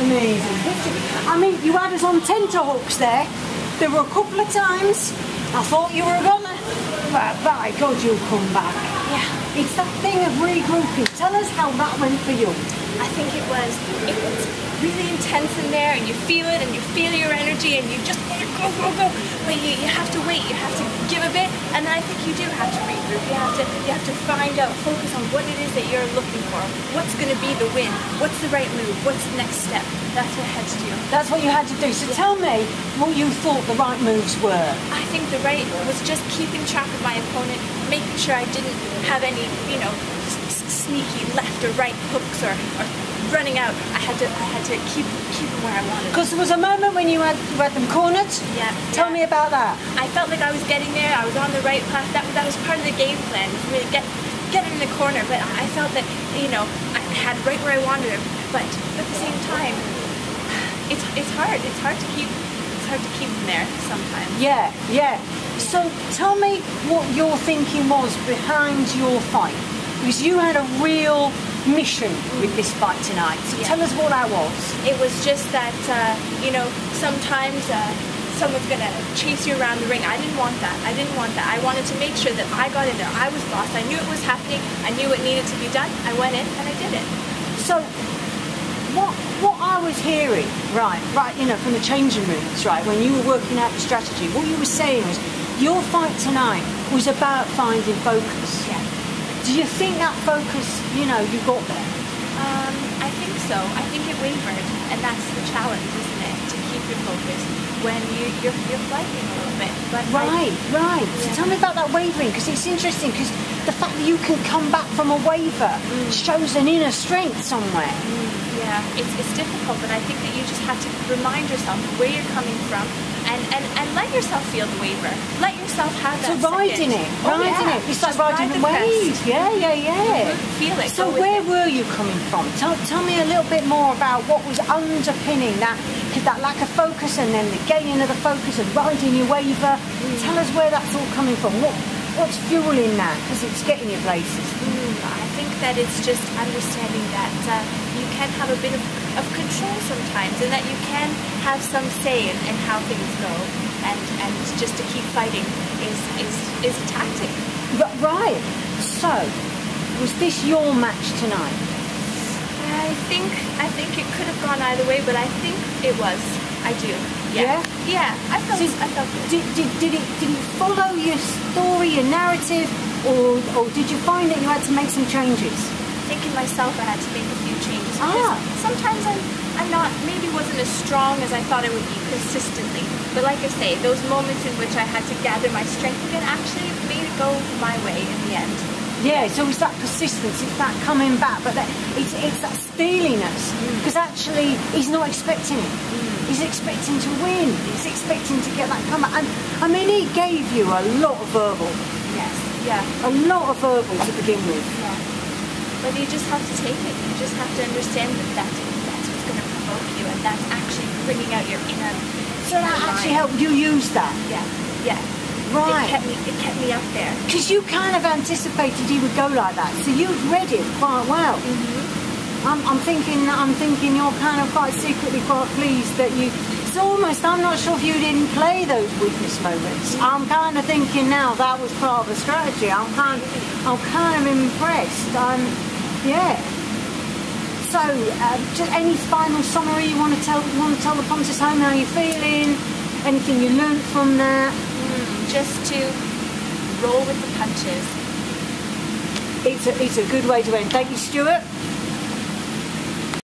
Amazing. I mean, you had us on tenterhooks there. There were a couple of times I thought you were gonna, but by God, you'll come back. Yeah. It's that thing of regrouping. Tell us how that went for you. I think it was really intense in there, and you feel it, and you feel your energy, and you just want to go, go, go. But you have to wait, you have to give a bit, and then I think you do have to regroup. You have to find out, focus on what it is that you're looking for. What's going to be the win? What's the right move? What's the next step? That's what I had to do. That's what you had to do. So tell me what you thought the right moves were. I think the right was just keeping track of my opponent, making sure I didn't have any, sneaky left or right hooks or running out. I had to keep them where I wanted. Because there was a moment when you had them cornered. Yeah. Tell me about that. I felt like I was getting there. I was on the right path. That was part of the game plan. Was really get in the corner. But I felt that I had right where I wanted him. But at the same time, it's hard. It's hard to keep them there sometimes. Yeah, yeah. So tell me what your thinking was behind your fight. Because you had a real mission with this fight tonight. So tell us what that was. It was just that, sometimes someone's going to chase you around the ring. I didn't want that. I wanted to make sure that I got in there. I was boss. I knew it was happening. I knew what needed to be done. I went in and I did it. So what I was hearing, right, from the changing rooms, right, when you were working out the strategy, what you were saying was your fight tonight was about finding focus. Yeah. Do you think that focus, you got there? I think so. I think it wavered, and that's the challenge, isn't it? To keep your focus when you're flagging a little bit. But right. Yeah. So tell me about that wavering, because it's interesting, because the fact that you can come back from a waver shows an inner strength somewhere. Yeah, it's difficult, but I think that you just have to remind yourself where you're coming from and let yourself feel the waver. Let yourself have that riding second. it. It's like riding a wave. Yeah. Feel it. So where were you coming from? Tell me a little bit more about what was underpinning that lack of focus, and then the gaining of the focus and riding your waver. Tell us where that's all coming from. What's fueling that? Because it's getting you places. I think that it's just understanding that you can have a bit of control sometimes, and that you can have some say in how things go, and just to keep fighting is a tactic. Right. So, was this your match tonight? I think it could have gone either way, but I think it was. I do. Yeah. I felt good. Did it follow your story, your narrative, or did you find that you had to make some changes? Thinking myself, I had to make a few changes. Because sometimes I'm not, maybe wasn't as strong as I thought I would be consistently. But like I say, those moments in which I had to gather my strength again actually made it go my way in the end. Yeah, so it's that persistence, it's that coming back, but it's that steeliness, because actually he's not expecting it. He's expecting to win. He's expecting to get that comeback. And I mean, he gave you a lot of verbal. Yes. Yeah. A lot of verbal to begin with. Yeah. But you just have to take it. You just have to understand that that's what's going to provoke you, and that's actually bringing out your inner. So that actually helped you use that. Yeah. Right. It kept me up there. Because you kind of anticipated he would go like that, so you'd read it quite well. I'm thinking you're kind of quite secretly quite pleased that you. It's almost, I'm not sure if you didn't play those weakness moments. I'm kind of thinking now that was part of the strategy. I'm kind of impressed. Yeah. So, just any final summary you want to tell the punters home how you're feeling? Anything you learned from that? Just to roll with the punches. It's a good way to end. Thank you, Stuart.